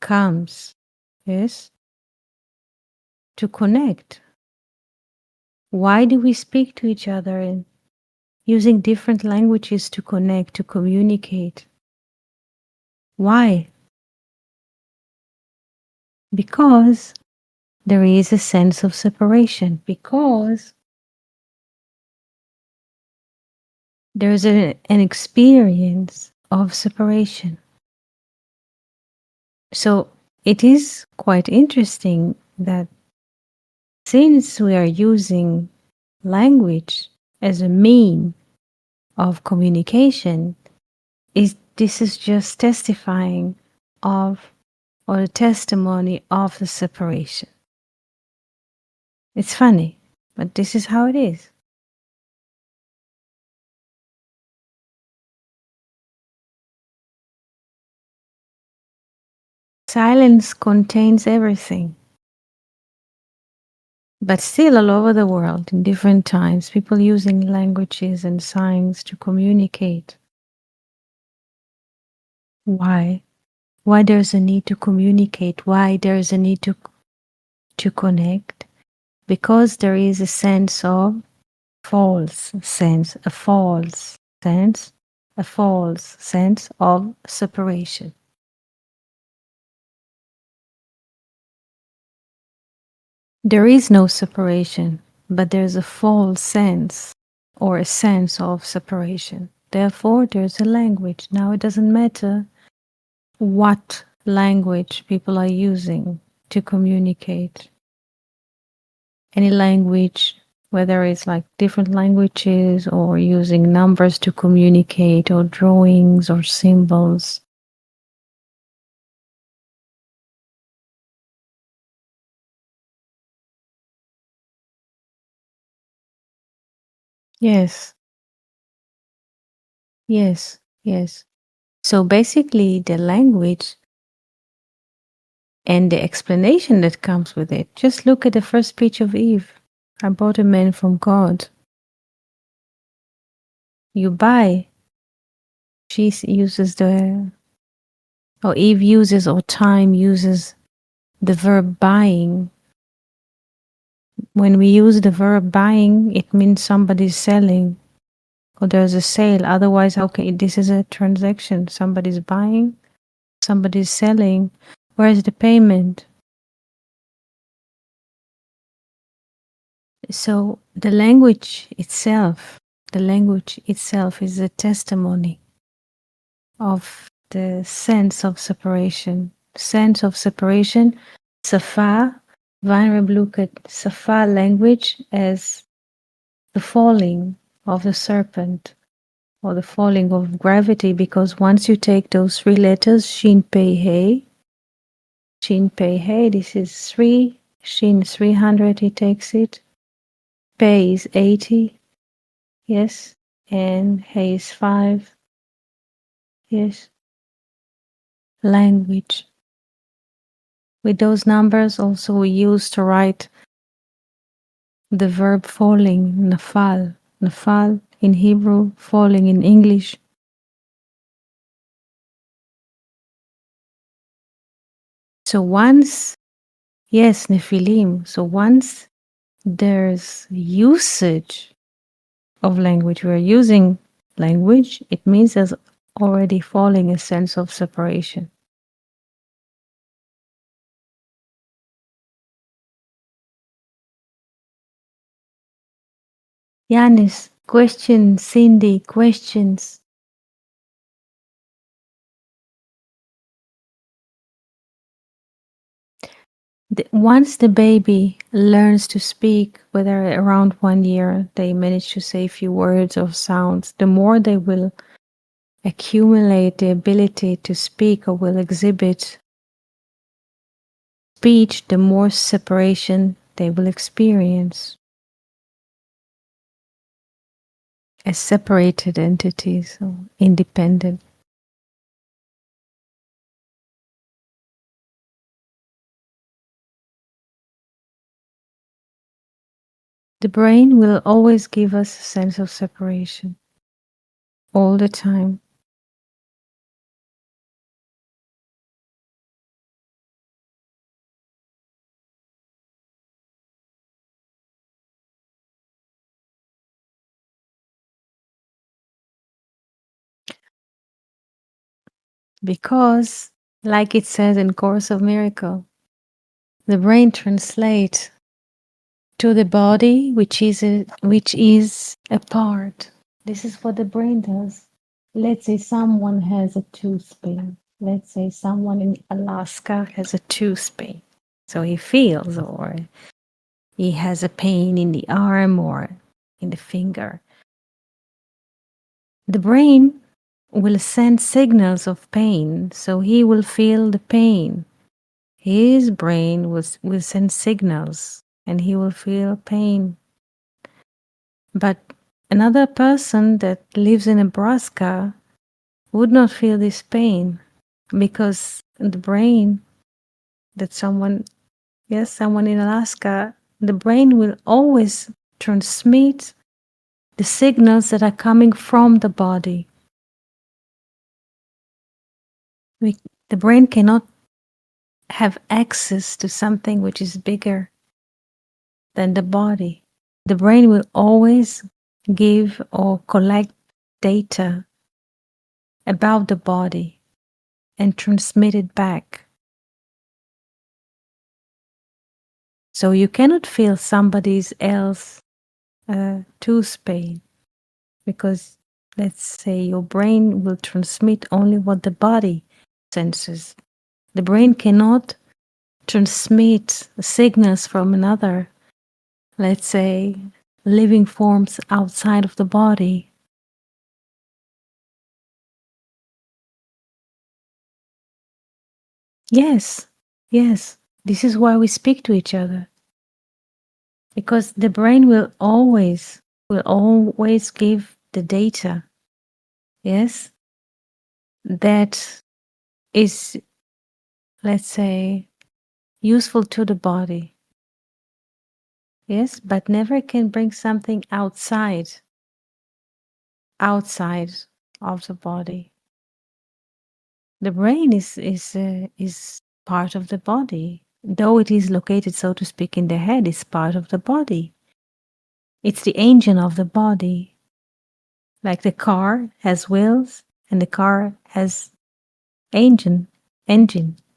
comes, yes, to connect. Why do we speak to each other and using different languages to connect, to communicate? Why? Because there is a sense of separation, because there's an experience of separation. So it is quite interesting that since we are using language as a mean of communication, this is just testifying of or a testimony of the separation. It's funny, but this is how it is. Silence contains everything. But still, all over the world, in different times, people using languages and signs to communicate. Why? Why there's a need to communicate? Why there's a need to connect? Because there is a sense of false sense, a false sense, a false sense of separation. There is no separation, but there's a false sense or a sense of separation. Therefore, there's a language. Now, it doesn't matter what language people are using to communicate. Any language, whether it's like different languages or using numbers to communicate or drawings or symbols. Yes, yes, yes. So basically, the language and the explanation that comes with it. Just look at the first speech of Eve. I bought a man from God. You buy. She uses or Eve uses, or time uses the verb buying. When we use the verb buying, it means somebody's selling or there's a sale. Otherwise, okay, this is a transaction. Somebody's buying, somebody's selling. Where's the payment? So the language itself is a testimony of the sense of separation. Sense of separation, Safa, Weinreb look at Safa language as the falling of the serpent or the falling of gravity, because once you take those three letters, Shin Pei He, this is 3, Shin 300, he takes it, Pei is 80, yes, and He is 5, yes. Language. With those numbers also we use to write the verb falling, nafal. Nafal in Hebrew, falling in English. So once, yes, Nephilim. So once there's usage of language, we're using language, it means there's already falling a sense of separation. Yanis, questions, Cindy, questions. Once the baby learns to speak, whether around 1 year they manage to say a few words or sounds, the more they will accumulate the ability to speak or will exhibit speech, the more separation they will experience as separated entities or independent. The brain will always give us a sense of separation all the time. because, like it says in Course of Miracle, the brain translates to the body, which is a part. This is what the brain does. Let's say someone has a tooth pain. Let's say someone in Alaska has a tooth pain. So he feels, or he has a pain in the arm or in the finger. The brain will send signals of pain, so he will feel the pain. His brain will send signals and he will feel pain. But another person that lives in Nebraska would not feel this pain because the brain that someone in Alaska, the brain will always transmit the signals that are coming from the body. The brain cannot have access to something which is bigger than the body. The brain will always give or collect data about the body and transmit it back. So you cannot feel somebody else tooth pain because, let's say, your brain will transmit only what the body senses. The brain cannot transmit signals from another, let's say, living forms outside of the body. Yes, yes. This is why we speak to each other. Because the brain will always give the data, yes, that is, let's say, useful to the body. Yes, but never can bring something outside of the body. The brain is part of the body. Though it is located, so to speak, in the head, it's part of the body. It's the engine of the body. Like the car has wheels and the car has engine,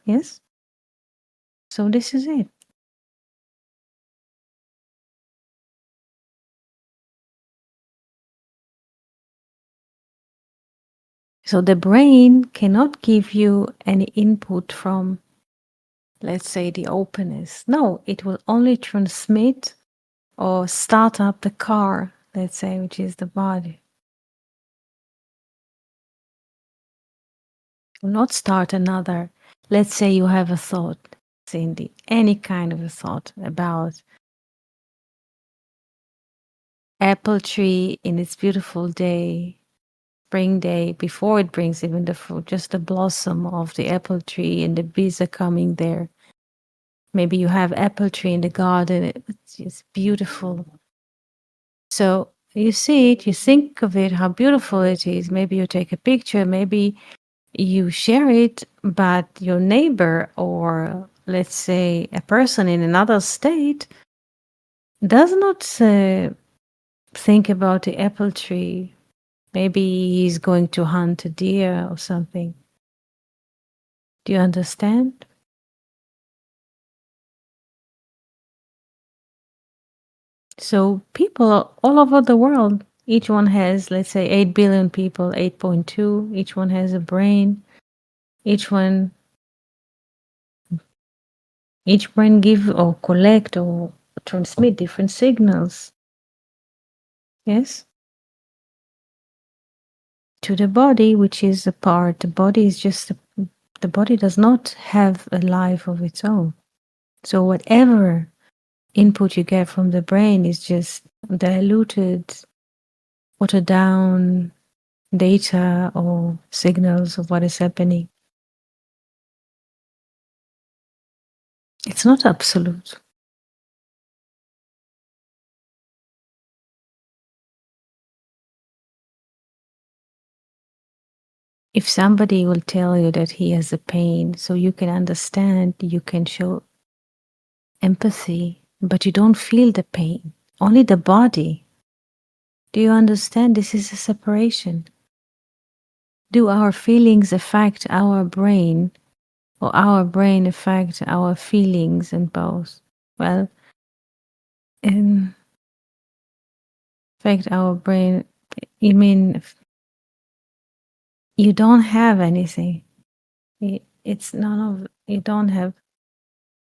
yes? So this is it. So the brain cannot give you any input from, let's say, the openness. No, it will only transmit or start up the car, let's say, which is the body. It will not start another. Let's say you have a thought, Cindy, any kind of a thought about apple tree in its beautiful day, spring day, before it brings even the fruit, just the blossom of the apple tree and the bees are coming there. Maybe you have apple tree in the garden. It's beautiful. So you see it, you think of it, how beautiful it is. Maybe you take a picture, maybe you share it, but your neighbor or, let's say, a person in another state does not think about the apple tree. Maybe he's going to hunt a deer or something. Do you understand? So people all over the world, each one has, let's say, 8 billion people, 8.2, each one has a brain. Each brain give or collect or transmit different signals. Yes? To the body, which is a part. The body is just the body does not have a life of its own. So whatever input you get from the brain is just diluted, watered down data or signals of what is happening. It's not absolute. If somebody will tell you that he has a pain, so you can understand, you can show empathy, but you don't feel the pain, only the body. Do you understand? This is a separation. Do our feelings affect our brain, or our brain affect our feelings, and both? Well, affect our brain, you mean you don't have anything. It's none of, you don't have,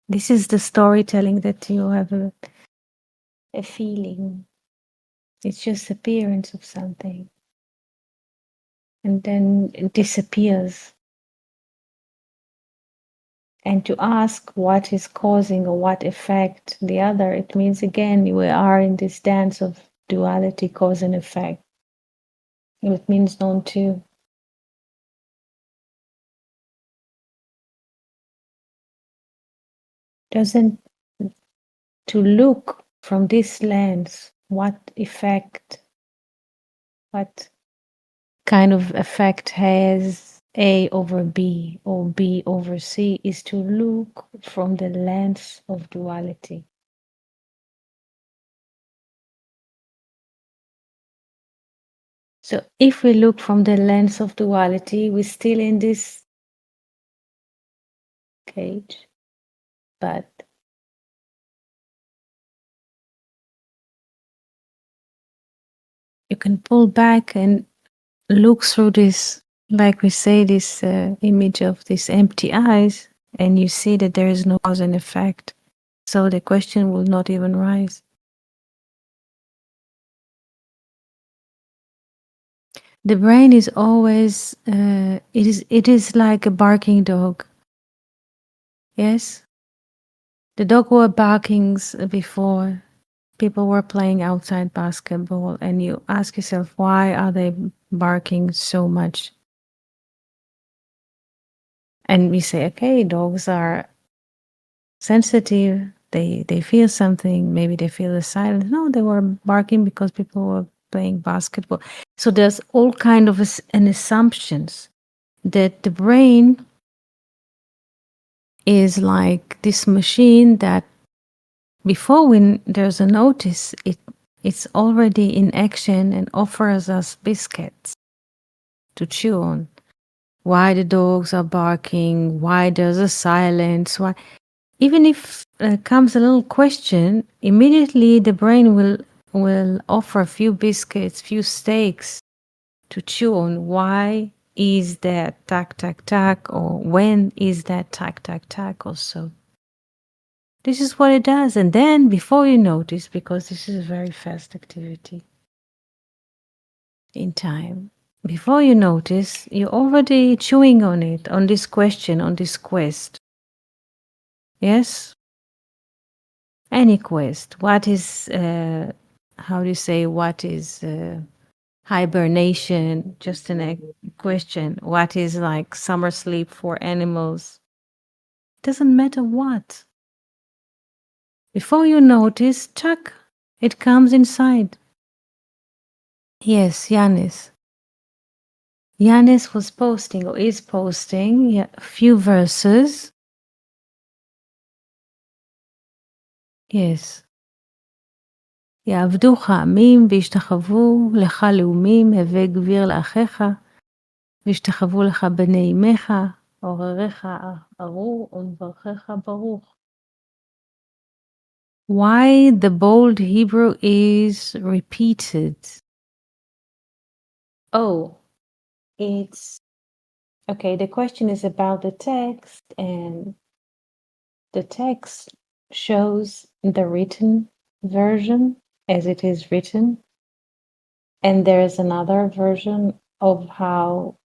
this is the storytelling that you have a feeling. It's just appearance of something. And then it disappears. And to ask what is causing or what effect the other, it means again we are in this dance of duality, cause and effect. It means not to. Doesn't, to look from this lens, what effect, what kind of effect has A over B or B over C, is to look from the lens of duality. So if we look from the lens of duality, we're still in this cage, but you can pull back and look through this, like we say, this image of these empty eyes, and you see that there is no cause and effect. So the question will not even rise. The brain is always, it is like a barking dog. Yes? The dog were barking before. People were playing outside basketball, and you ask yourself, why are they barking so much? And we say, okay, dogs are sensitive. They feel something. Maybe they feel the silence. No, they were barking because people were playing basketball. So there's all kind of an assumptions that the brain is like this machine that before when there's a notice, it's already in action and offers us biscuits to chew on. Why the dogs are barking, why there's a silence, why, even if comes a little question, immediately the brain will offer a few biscuits, few steaks to chew on. Why is that tack tack tack, or when is that tack tack tack also? This is what it does, and then before you notice, because this is a very fast activity in time, before you notice, you're already chewing on it, on this question, on this quest. Yes? Any quest. What is, how do you say, what is hibernation? Just a question. What is like summer sleep for animals? Doesn't matter what. Before you notice, chuck, it comes inside. Yes, Yanis. Yanis was posting, or is posting, a few verses. Yes. יעבדוך עמים וישתחוו לך לאומים, הווה גביר לאחיך, וישתחוו לך בני אמך, עורריך ארור ומברכך ברוך. Why the bold Hebrew is repeated? Oh, it's okay. The question is about the text, and the text shows the written version as it is written, and there is another version of how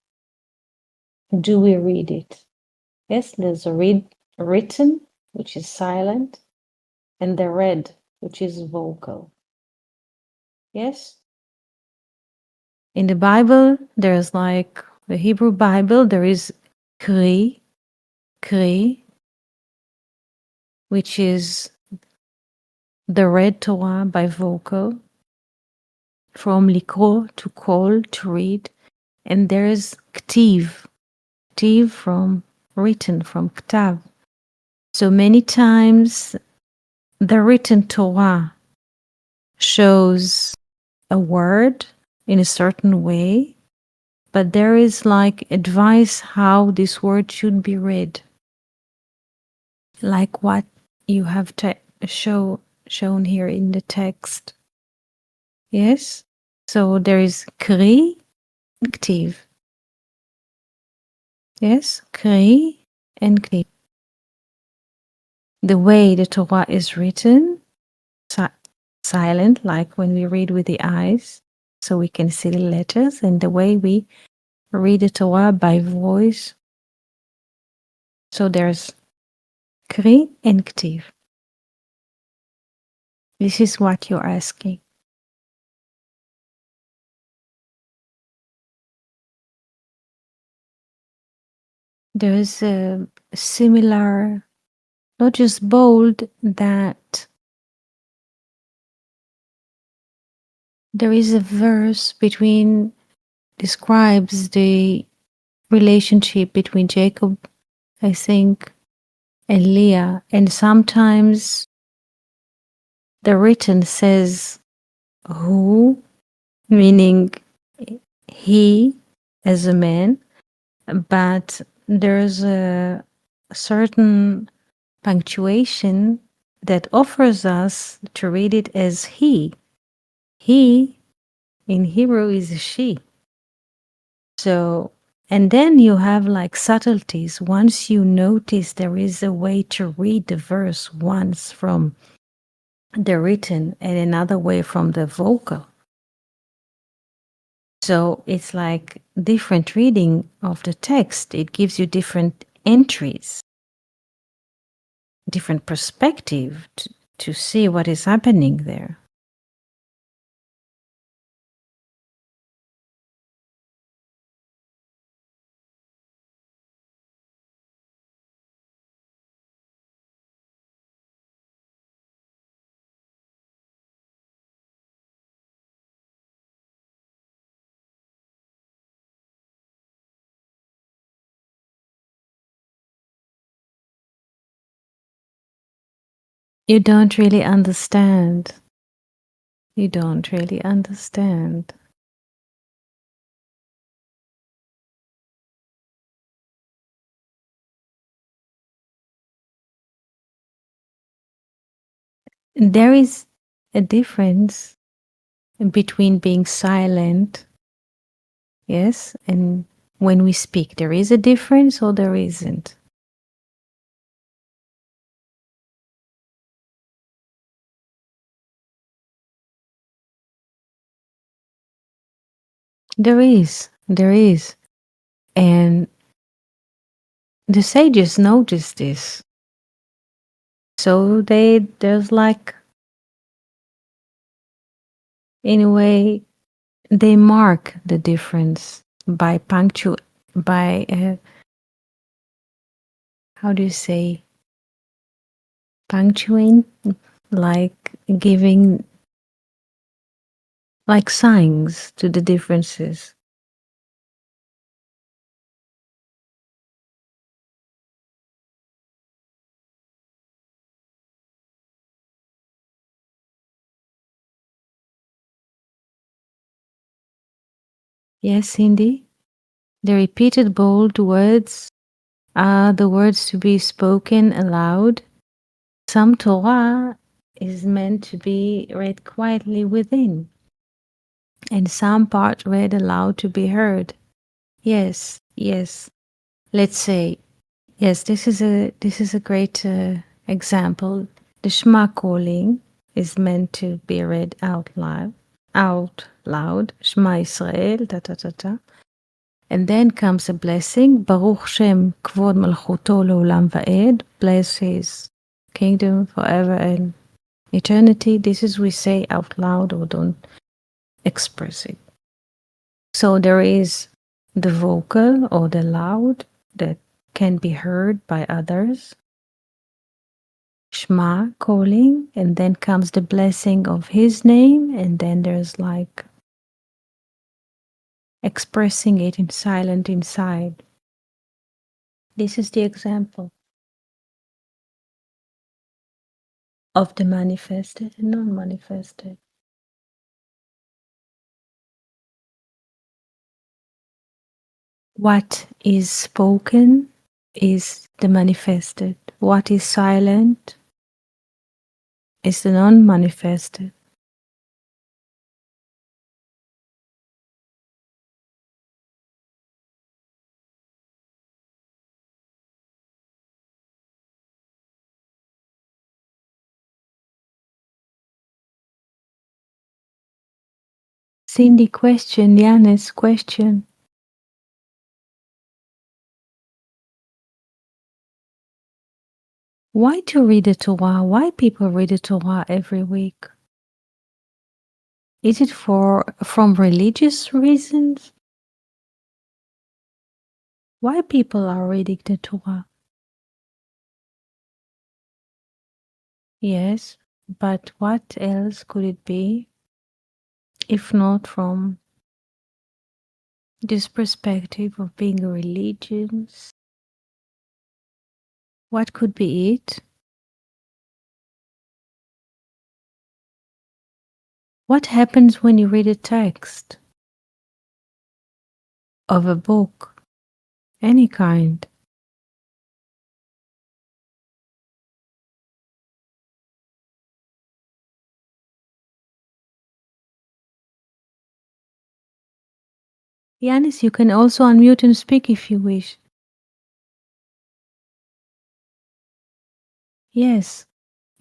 do we read it. Yes, there's a written, which is silent, and the read, which is vocal. Yes? In the Bible, there's like the Hebrew Bible, there is kri, which is the read Torah by vocal, from likro, to call, to read, and there is ktiv from written, from ktav. So many times the written Torah shows a word in a certain way, but there is like advice how this word should be read, like what you have shown here in the text. Yes? So there is kri, ktiv. Yes? Kri and ktiv. The way the Torah is written, silent, like when we read with the eyes, so we can see the letters, and the way we read the Torah by voice. So there's kri and ktiv. This is what you're asking. There is a similar, not just bold, that there is a verse describes the relationship between Jacob, I think, and Leah, and sometimes the written says who, meaning he as a man, but there's a certain punctuation that offers us to read it as he. He in Hebrew is a she. So, and then you have like subtleties. Once you notice there is a way to read the verse once from the written and another way from the vocal. So it's like different reading of the text. It gives you different entries, different perspective to see what is happening there. You don't really understand. You don't really understand. There is a difference between being silent, yes, and when we speak. There is a difference or there isn't? There is. There is. And the sages noticed this. So there's like, in a way, they mark the difference by how do you say, punctuating, like giving like signs to the differences. Yes, Cindy? The repeated bold words are the words to be spoken aloud. Some Torah is meant to be read quietly within, and some part read aloud to be heard. Yes, yes. Let's say, yes, this is a great example. The Shema calling is meant to be read out loud, Shema Israel, ta ta ta ta. And then comes a blessing, Baruch Shem Kvod Malchuto Leolam Va'ed, bless his kingdom forever and eternity. This is we say out loud or don't express it. So there is the vocal or the loud that can be heard by others. Shema calling, and then comes the blessing of his name, and then there's like expressing it in silent inside. This is the example of the manifested and non-manifested. What is spoken is the manifested. What is silent is the non manifested. Cindy question, Yanis question. Why to read the Torah? Why people read the Torah every week? Is it from religious reasons? Why people are reading the Torah? Yes, but what else could it be if not from this perspective of being a religion? What could be it? What happens when you read a text of a book, any kind? Yanis, you can also unmute and speak if you wish. Yes,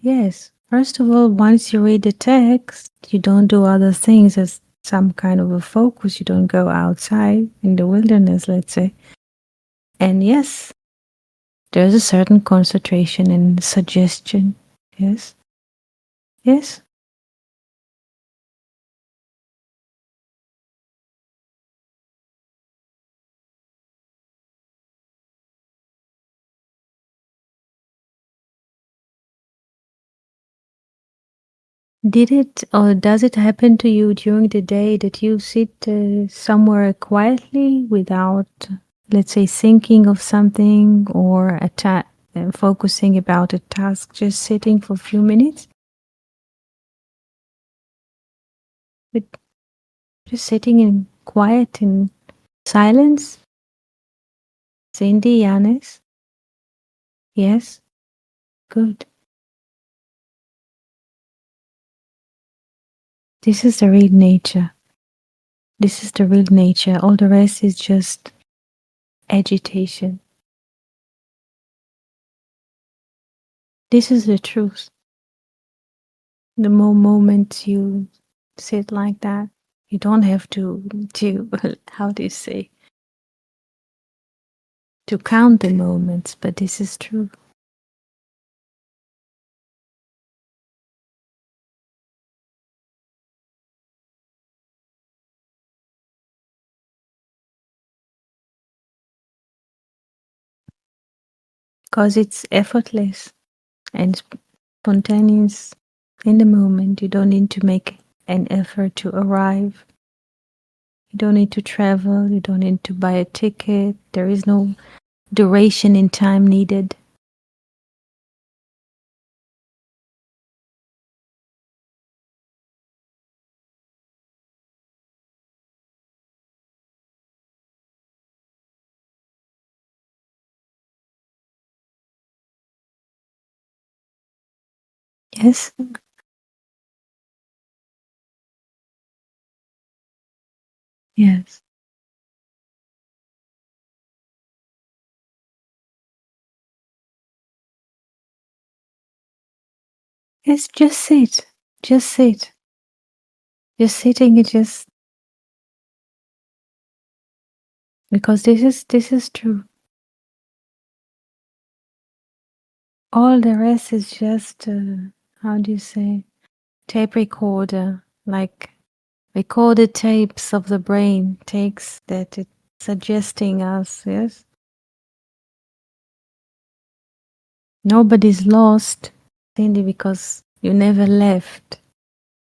yes. First of all, once you read the text, you don't do other things as some kind of a focus. You don't go outside in the wilderness, let's say. And yes, there's a certain concentration and suggestion. Yes, yes. Did it or does it happen to you during the day that you sit somewhere quietly without, let's say, thinking of something or focusing about a task, just sitting for a few minutes? With just sitting in quiet and silence? Cindy, Yanis? Yes? Good. This is the real nature. This is the real nature. All the rest is just agitation. This is the truth. The more moments you sit like that, you don't have to how do you say, to count the moments, but this is true. Because it's effortless and spontaneous in the moment. You don't need to make an effort to arrive. You don't need to travel. You don't need to buy a ticket. There is no duration in time needed. Yes? Yes. Yes, just sit. Just sit. Just sitting is just because this is true. All the rest is just how do you say, tape recorder, like recorded tapes of the brain, takes that it's suggesting us. Yes, nobody's lost, Cindy, because you never left.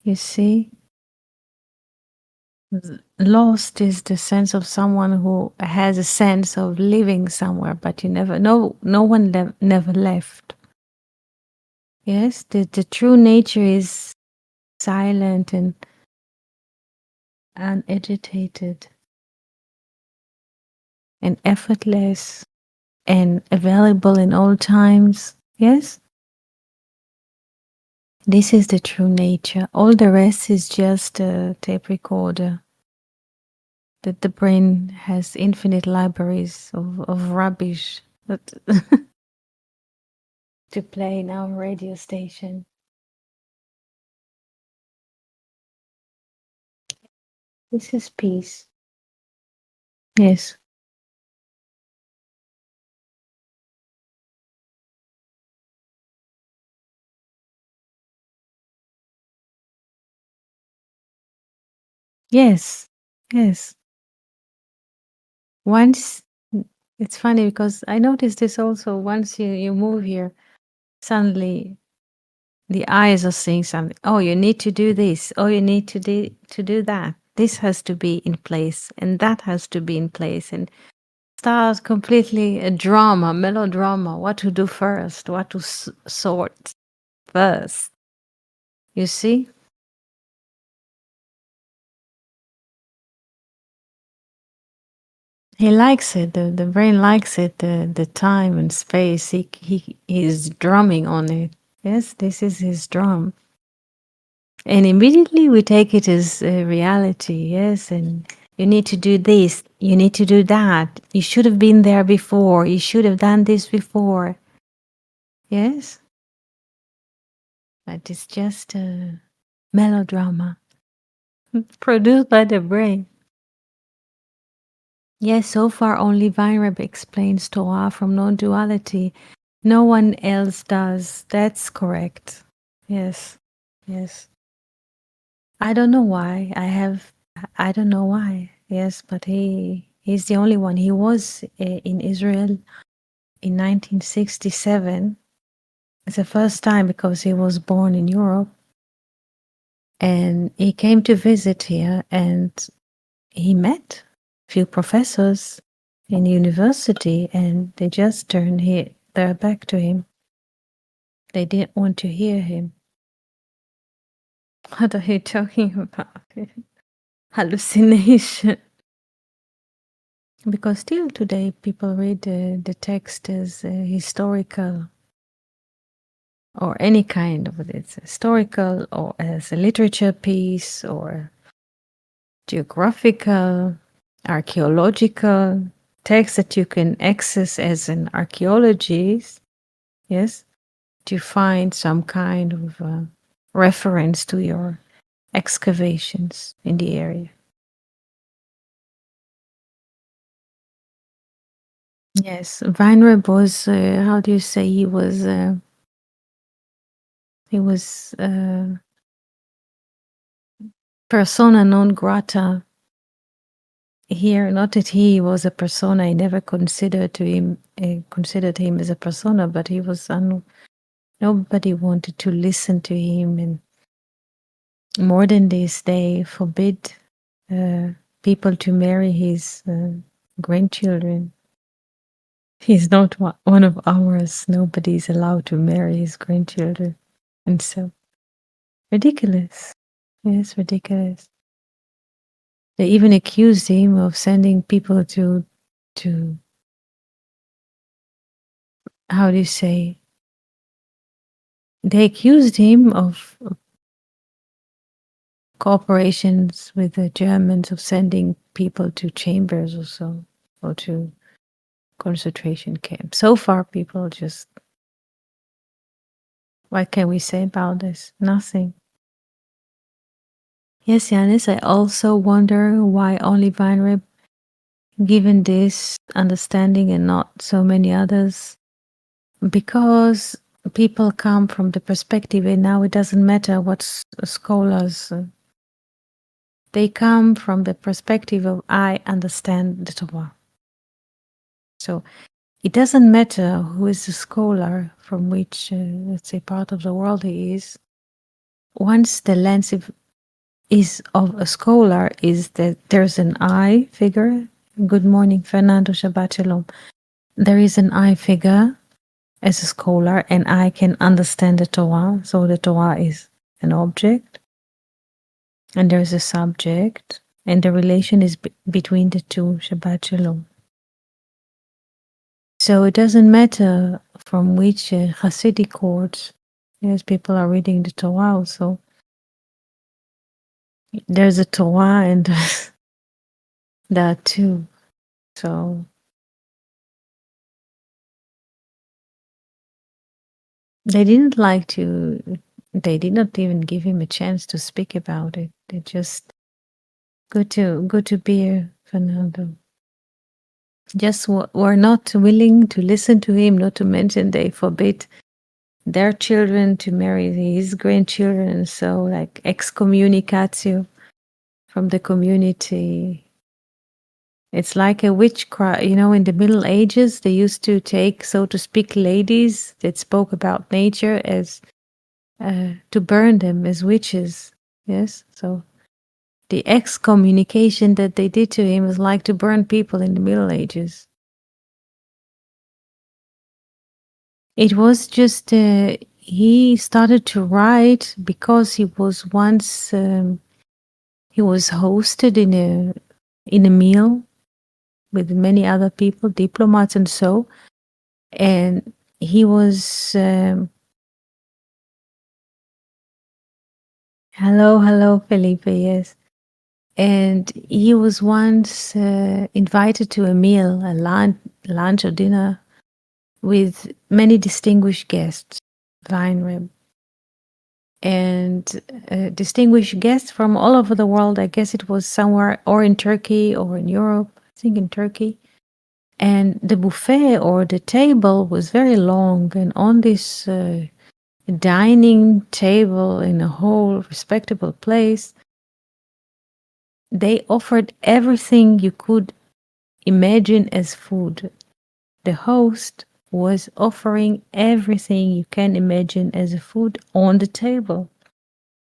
You see, lost is the sense of someone who has a sense of living somewhere, but you never. No one never left. Yes, the true nature is silent and unagitated. and effortless and available in all times. Yes? This is the true nature. All the rest is just a tape recorder. That the brain has infinite libraries of rubbish that to play in our radio station. This is peace. Yes. Yes. Yes. Once it's funny because I noticed this also once you move here, suddenly the eyes are saying something. Oh, you need to do this. Oh, you need to do that. This has to be in place and that has to be in place. And start completely a drama, melodrama, what to do first, what to sort first. You see? He likes it. The brain likes it. The time and space. He is drumming on it. Yes, this is his drum. And immediately we take it as a reality. Yes, and you need to do this. You need to do that. You should have been there before. You should have done this before. Yes, but it's just a melodrama produced by the brain. Yes, so far only Weinreb explains Torah from non-duality. No one else does. That's correct. Yes, yes. I don't know why. I don't know why. Yes, but he's the only one. He was in Israel in 1967. It's the first time because he was born in Europe, and he came to visit here, and he met a few professors in university, and they just turned their back to him. They didn't want to hear him. What are you talking about? Hallucination. Because still today people read the text as historical or any kind of it's historical or as a literature piece or geographical, archaeological text that you can access as an archaeologist, yes, to find some kind of reference to your excavations in the area. Yes, Weinreb was, how do you say, he was persona non grata here. Not that he was a persona. I never considered him as a persona, but he was nobody wanted to listen to him, and more than this, they forbid people to marry his grandchildren. He's not one of ours. Nobody's allowed to marry his grandchildren, and so ridiculous. Yes, ridiculous. They even accused him of sending people to how do you say? They accused him of cooperations with the Germans of sending people to chambers or so, or to concentration camps. So far, people just, what can we say about this? Nothing. Yes, Yanis, I also wonder why only Weinreb, given this understanding and not so many others, because people come from the perspective, and now it doesn't matter what scholars, they come from the perspective of I understand the Torah. So it doesn't matter who is the scholar from which, let's say, part of the world he is. Once the lens is of a scholar is that there's an I figure. Good morning, Fernando. Shabbat Shalom. There is an I figure as a scholar, and I can understand the Torah. So the Torah is an object, and there's a subject, and the relation is between the two. Shabbat Shalom. So it doesn't matter from which Hasidic courts. Yes, people are reading the Torah also. There's a Torah and there's that too. So they didn't like to, they did not even give him a chance to speak about it. They just go to beer, Fernando. Just were not willing to listen to him, not to mention they forbid their children to marry his grandchildren. So like excommunicatio from the community. It's like a witchcraft. You know, in the Middle Ages, they used to take, so to speak, ladies that spoke about nature as to burn them as witches. Yes, so the excommunication that they did to him was like to burn people in the Middle Ages. It was just he started to write because he was once he was hosted in a meal with many other people, diplomats and so, and he was hello Felipe, yes, and he was once invited to a meal, a lunch or dinner with many distinguished guests, Weinreb, and distinguished guests from all over the world. I guess it was somewhere or in Turkey or in Europe, I think in Turkey. And the buffet or the table was very long, and on this dining table in a whole respectable place, they offered everything you could imagine as food. The host was offering everything you can imagine as a food on the table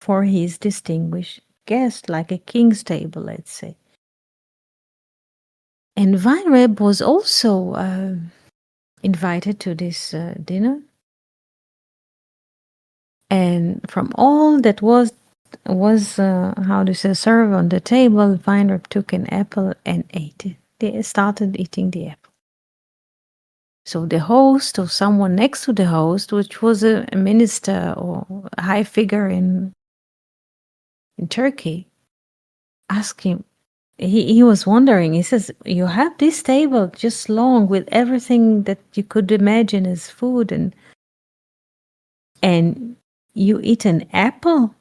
for his distinguished guest, like a king's table, let's say. And Weinreb was also invited to this dinner. And from all that was how to say served on the table, Weinreb took an apple and ate it. They started eating the apple. So the host or someone next to the host, which was a minister or a high figure in Turkey, asked him. He was wondering. He says, "You have this table just long with everything that you could imagine as food, and you eat an apple.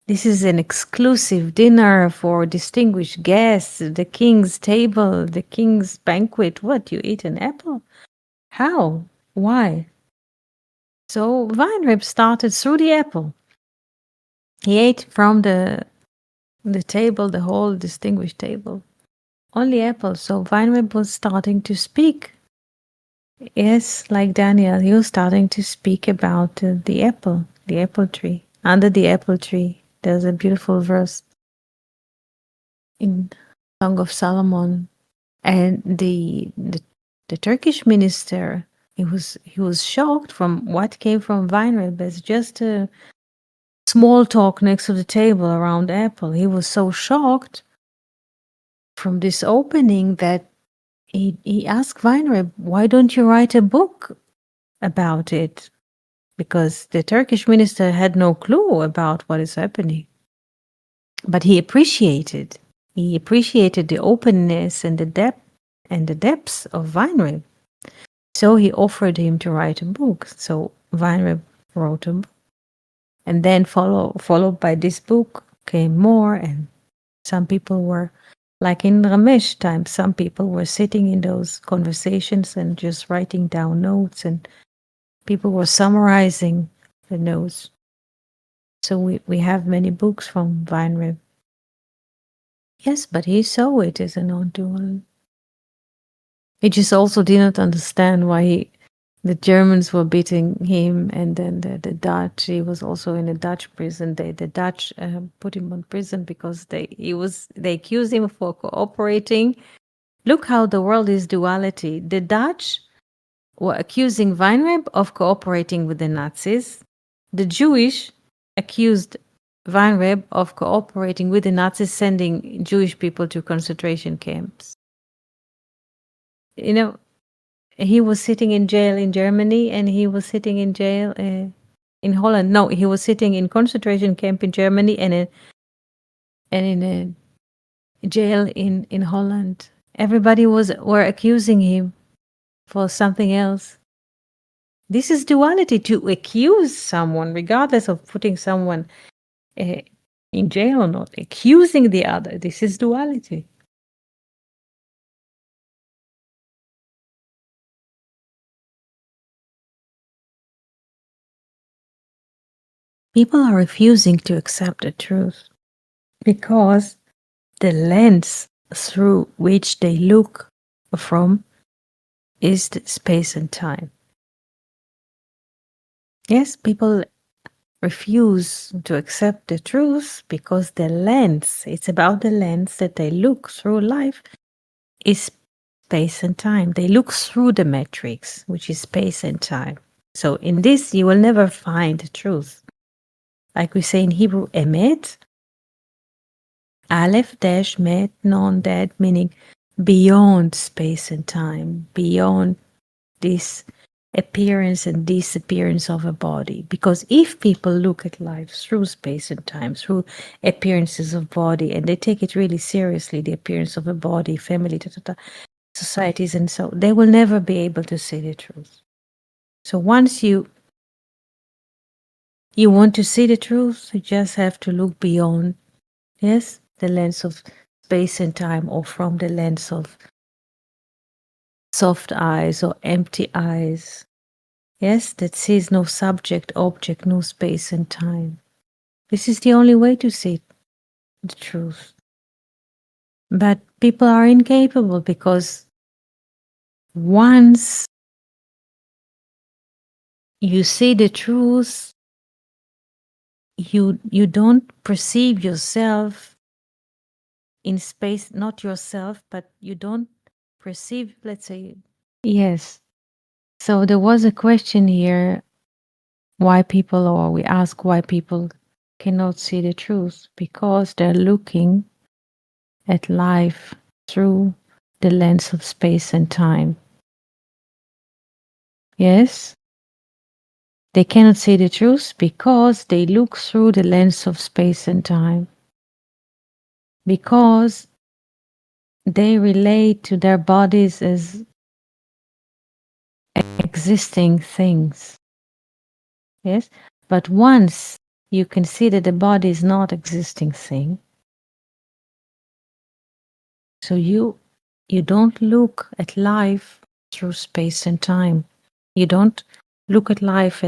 This is an exclusive dinner for distinguished guests, the king's table, the king's banquet. What, you eat an apple? How? Why?" So Weinreb started through the apple. He ate from the table, the whole distinguished table. Only apple. So Weinreb was starting to speak. Yes, like Daniel, he was starting to speak about the apple tree. Under the apple tree, there's a beautiful verse in Song of Solomon, and the Turkish minister, he was shocked from what came from Weinreb as just a small talk next to the table around apple. He was so shocked from this opening that he asked Weinreb, "Why don't you write a book about it?" Because the Turkish minister had no clue about what is happening. But he appreciated the openness and the depths of Weinreb. So he offered him to write a book. So Weinreb wrote a book. And then followed by this book came more, and some people were, like in Ramesh time, some people were sitting in those conversations and just writing down notes, and people were summarizing the notes. So we have many books from Weinreb. Yes, but he saw it as a non-dual. He just also did not understand why the Germans were beating him, and then the Dutch. He was also in a Dutch prison. The Dutch put him on prison because they accused him for cooperating. Look how the world is duality. The Dutch were accusing Weinreb of cooperating with the Nazis. The Jewish accused Weinreb of cooperating with the Nazis, sending Jewish people to concentration camps. You know, he was sitting in jail in Germany, and he was sitting in jail in Holland. No, he was sitting in concentration camp in Germany and in a jail in Holland. Everybody were accusing him for something else. This is duality, to accuse someone, regardless of putting someone in jail or not, accusing the other. This is duality. People are refusing to accept the truth because the lens through which they look from is the space and time. Yes, people refuse to accept the truth because the lens, it's about the lens that they look through life, is space and time. They look through the matrix, which is space and time. So in this, you will never find the truth. Like we say in Hebrew, emet, aleph dash met non dead, meaning beyond space and time, beyond this appearance and disappearance of a body. Because if people look at life through space and time, through appearances of body, and they take it really seriously, the appearance of a body, family, societies, and so, they will never be able to see the truth. So once you want to see the truth, you just have to look beyond, yes, the lens of space and time, or from the lens of soft eyes or empty eyes. Yes, that sees no subject, object, no space and time. This is the only way to see the truth. But people are incapable because once you see the truth, you don't perceive yourself in space, not yourself, but you don't perceive, let's say, yes. So there was a question here, why people, or we ask why people cannot see the truth, because they're looking at life through the lens of space and time. Yes? They cannot see the truth because they look through the lens of space and time. Because they relate to their bodies as existing things. Yes? But once you can see that the body is not existing thing, so you don't look at life through space and time. You don't look at life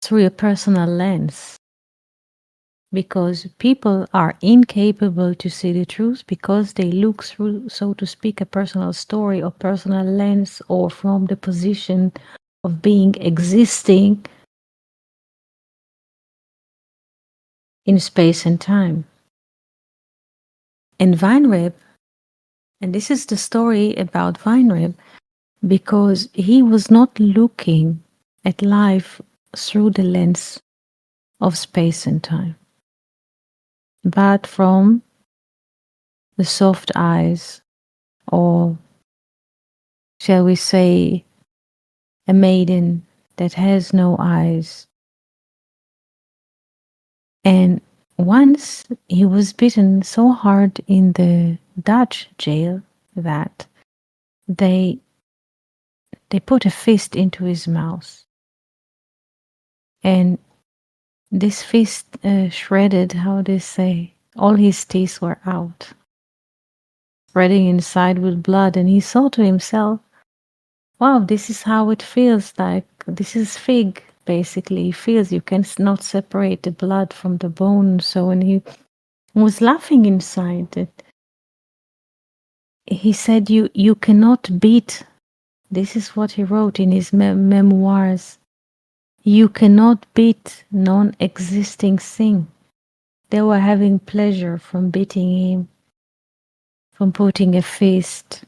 through a personal lens, because people are incapable to see the truth because they look through, so to speak, a personal story or personal lens, or from the position of being existing in space and time. And Weinreb, and this is the story about Weinreb, because he was not looking at life through the lens of space and time, but from the soft eyes, or shall we say, a maiden that has no eyes. And once he was bitten so hard in the Dutch jail that they put a fist into his mouth. And this fist shredded, how they say, all his teeth were out, spreading inside with blood. And he thought to himself, wow, this is how it feels like. This is fig, basically. He feels you can not separate the blood from the bone. So when he was laughing inside it, he said, you cannot beat. This is what he wrote in his memoirs. You cannot beat non-existing thing. They were having pleasure from beating him, from putting a fist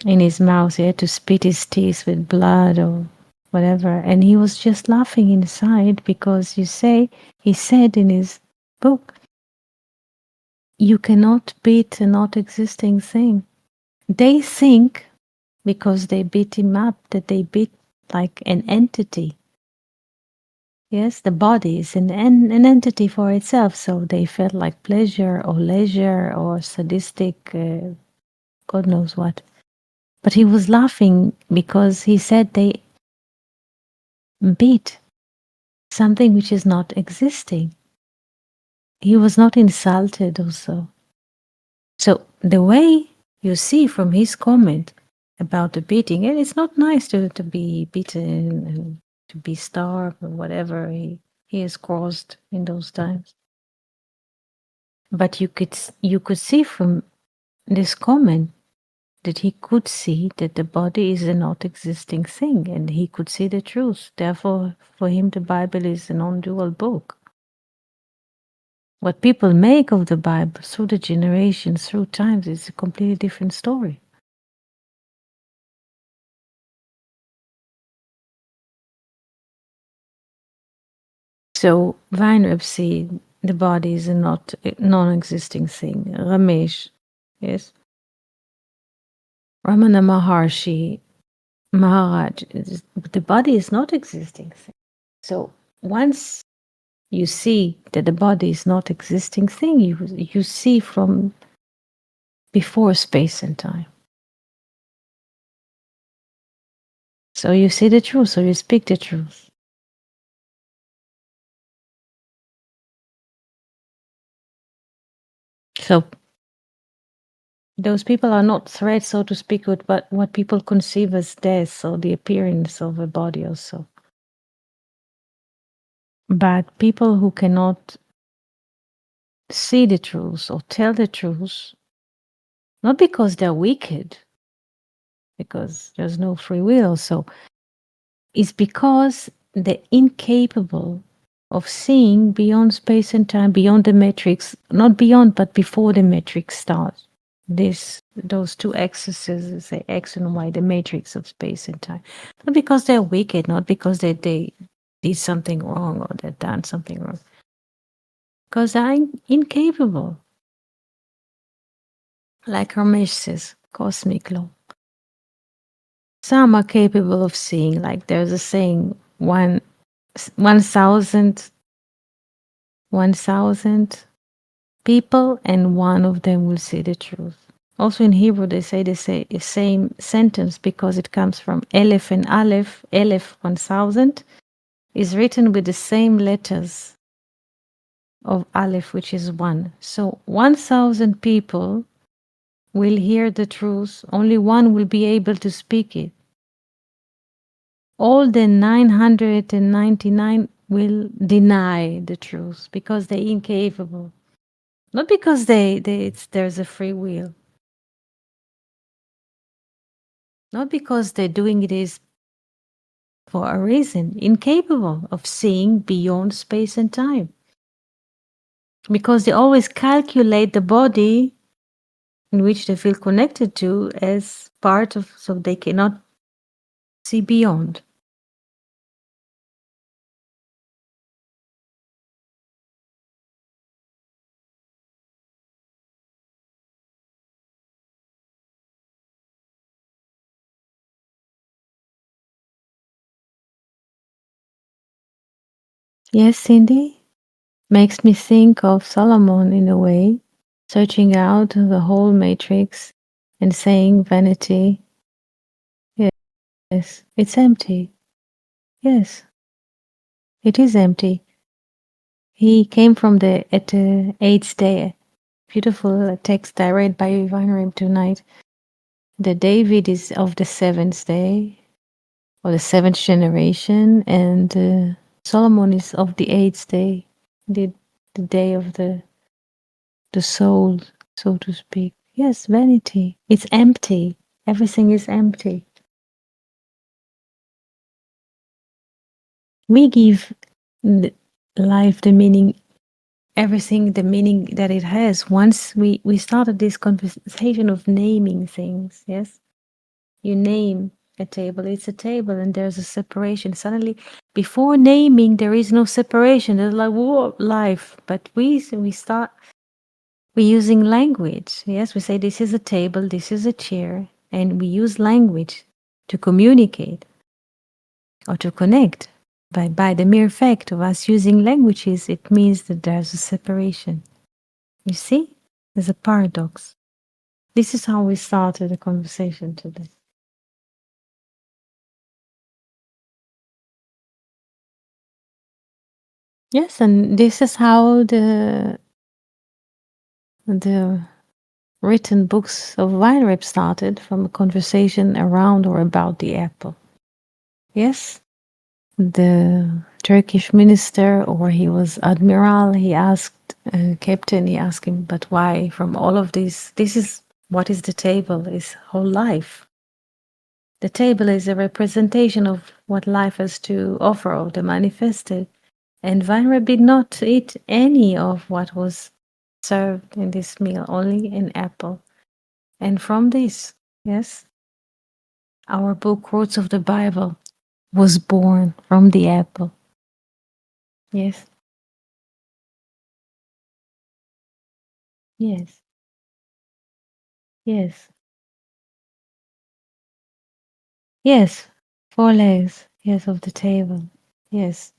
in his mouth. He had to spit his teeth with blood or whatever. And he was just laughing inside because he said in his book you cannot beat a not existing thing. They think, because they beat him up, that they beat like an entity. Yes, the body is an entity for itself, so they felt like pleasure or leisure or sadistic, God knows what. But he was laughing because he said they beat something which is not existing. He was not insulted also. So the way you see from his comment about the beating, and it's not nice to be beaten and to be starved or whatever he has caused in those times. But you could see from this comment that he could see that the body is a not existing thing, and he could see the truth. Therefore, for him, the Bible is a non-dual book. What people make of the Bible through the generations, through times, is a completely different story. So Weinreb see the body is a non-existing thing. Ramesh, yes. Ramana Maharshi, Maharaj, the body is not existing thing. So once you see that the body is not existing thing, you see from before space and time. So you see the truth, so you speak the truth. So those people are not threats, so to speak, with what people conceive as death or the appearance of a body also. But people who cannot see the truth or tell the truth, not because they're wicked, because there's no free will, so it's because they're incapable of seeing beyond space and time, beyond the matrix, not beyond, but before the matrix starts. Those two axes, say X and Y, the matrix of space and time. Not because they're wicked, not because they did something wrong or they've done something wrong. Because they're incapable. Like Ramesh says, cosmic law. Some are capable of seeing, like there's a saying, 1,000 people, and one of them will see the truth. Also in Hebrew, they say the same sentence because it comes from Aleph and Aleph. Aleph, 1,000, is written with the same letters of Aleph, which is 1. So 1,000 people will hear the truth. Only one will be able to speak it. All the 999 will deny the truth because they're incapable. Not because there's a free will. Not because they're doing it is for a reason. Incapable of seeing beyond space and time. Because they always calculate the body in which they feel connected to as part of, so they cannot see beyond. Yes, Cindy? Makes me think of Solomon in a way, searching out the whole matrix and saying vanity. Yes, it's empty. Yes, it is empty. He came from at the 8th day. Beautiful text I read by Ivanrim tonight. The David is of the 7th day, or the 7th generation, and Solomon is of the 8th day, the day of the soul, so to speak. Yes, vanity. It's empty. Everything is empty. We give life the meaning, everything the meaning that it has. Once we started this conversation of naming things, yes? You name a table, it's a table, and there's a separation. Suddenly, before naming, there is no separation. There's like, whoa, life. But we start We're using language. Yes, we say this is a table, this is a chair, and we use language to communicate or to connect. By the mere fact of us using languages, it means that there's a separation. You see? There's a paradox. This is how we started the conversation today. Yes, and this is how the written books of Weinreb started, from a conversation around or about the apple. Yes, the Turkish minister, or he was admiral, he asked captain, he asked him, but why from all of this is what is the table, is whole life. The table is a representation of what life has to offer, or the manifested. And Weinreb did not eat any of what was served in this meal, only an apple. And from this, yes, our book, Quotes of the Bible, was born from the apple. Yes, yes, yes, yes. 4 legs, yes, of the table. Yes.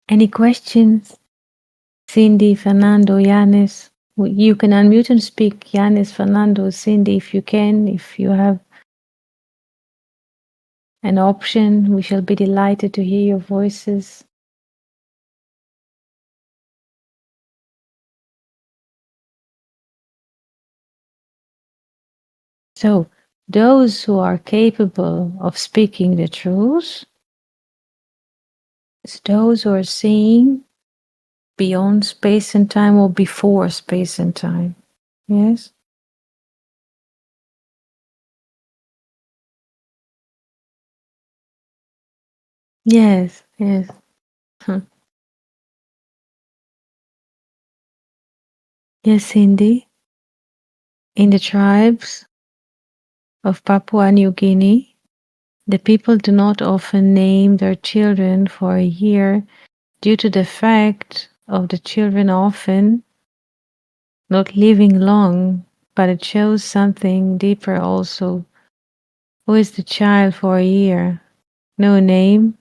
Any questions? Cindy, Fernando, Yanis? You can unmute and speak. Yanis, Fernando, Cindy, if you can, if you have an option, we shall be delighted to hear your voices. So, those who are capable of speaking the truth, it's those who are seeing beyond space and time or before space and time. Yes? Yes, yes. Huh. Yes, Cindy. In the tribes of Papua New Guinea, the people do not often name their children for a year due to the fact of the children often not living long, but it shows something deeper also. Who is the child for a year? No name,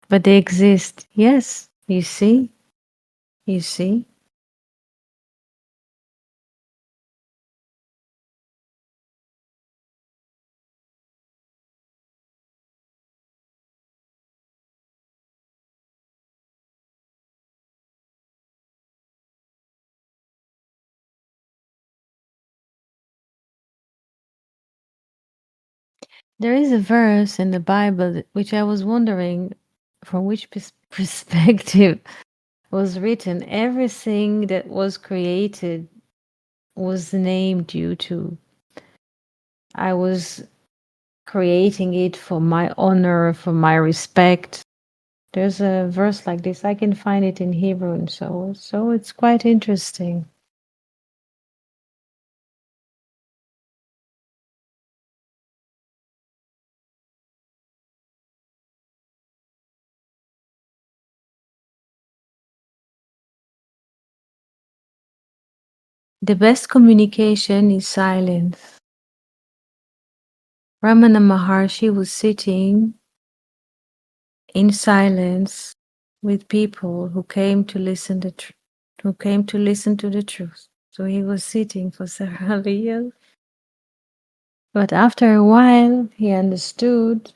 but they exist. Yes, you see? You see? There is a verse in the Bible which I was wondering from which perspective was written. Everything that was created was named due to. I was creating it for my honor, for my respect. There's a verse like this. I can find it in Hebrew, and so it's quite interesting. The best communication is silence. Ramana Maharshi was sitting in silence with people who came to listen who came to listen to the truth. So he was sitting for several years. But after a while, he understood,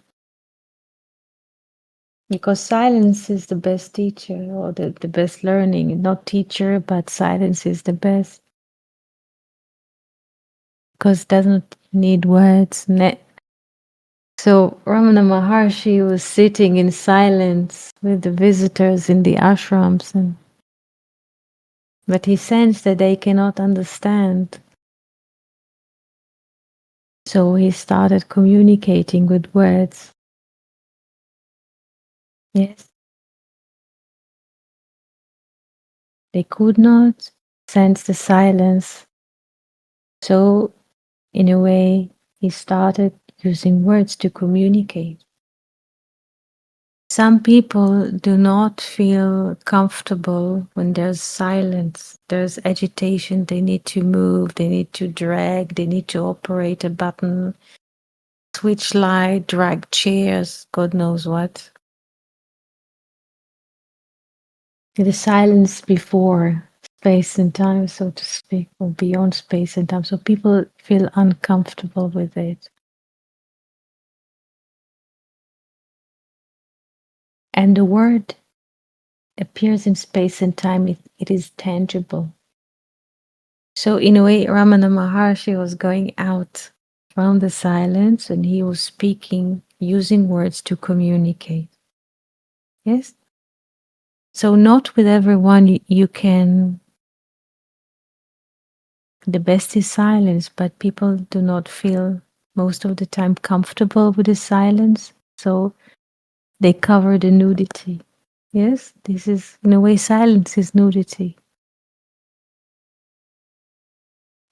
because silence is the best teacher, or the best learning. Not teacher, but silence is the best, because it doesn't need words. So Ramana Maharshi was sitting in silence with the visitors in the ashrams, but he sensed that they cannot understand. So he started communicating with words. Yes. They could not sense the silence. So, in a way, he started using words to communicate. Some people do not feel comfortable when there's silence, there's agitation, they need to move, they need to drag, they need to operate a button, switch light, drag chairs, God knows what. The silence before space and time, so to speak, or beyond space and time. So people feel uncomfortable with it. And the word appears in space and time, it is tangible. So in a way, Ramana Maharshi was going out from the silence and he was speaking, using words to communicate. Yes? So not with everyone you can, the best is silence, but people do not feel most of the time comfortable with the silence. So they cover the nudity. Yes? This is, in a way, silence is nudity.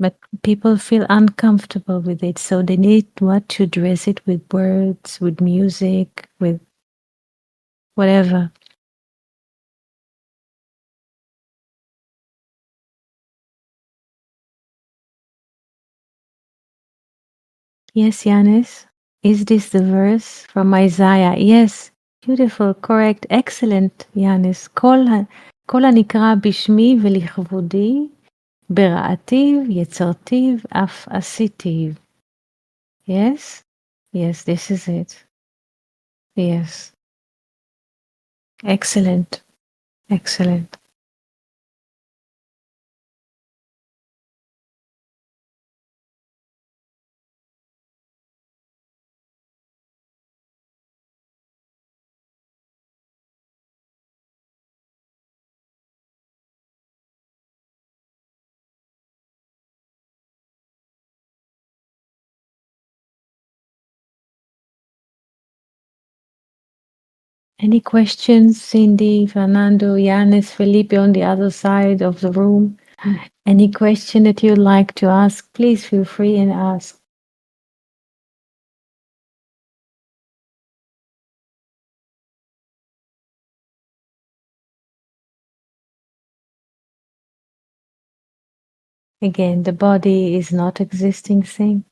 But people feel uncomfortable with it, so they need what to dress it with words, with music, with whatever. Yes, Yanis, is this the verse from Isaiah? Yes, beautiful, correct, excellent, Yanis. כל הנקרא בשמי ולכבודי, ברעתיו יצרתיו אף עשיתיו. Yes, yes, this is it. Yes, excellent, excellent. Any questions, Cindy, Fernando, Yanis, Felipe on the other side of the room? Any question that you'd like to ask, please feel free and ask. Again, the body is not existing thing,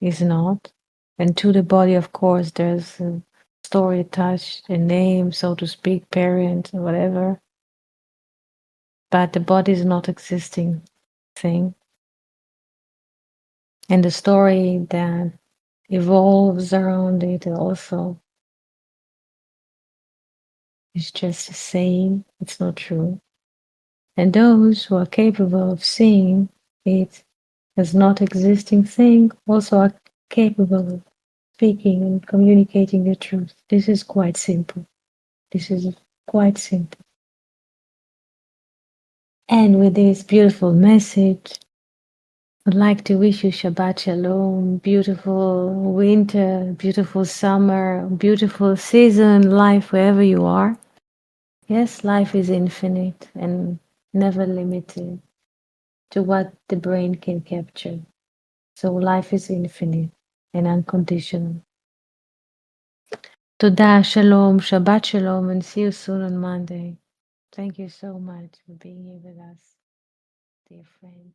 is not. And to the body, of course, there's a story attached, a name, so to speak, parent, whatever. But the body is not existing thing. And the story that evolves around it also is just a saying, it's not true. And those who are capable of seeing it as not existing thing also are capable of speaking and communicating the truth. This is quite simple. This is quite simple. And with this beautiful message, I'd like to wish you Shabbat Shalom, beautiful winter, beautiful summer, beautiful season, life wherever you are. Yes, life is infinite and never limited to what the brain can capture. So life is infinite and unconditional. Toda, shalom, Shabbat shalom, and see you soon on Monday. Thank you so much for being here with us, dear friend.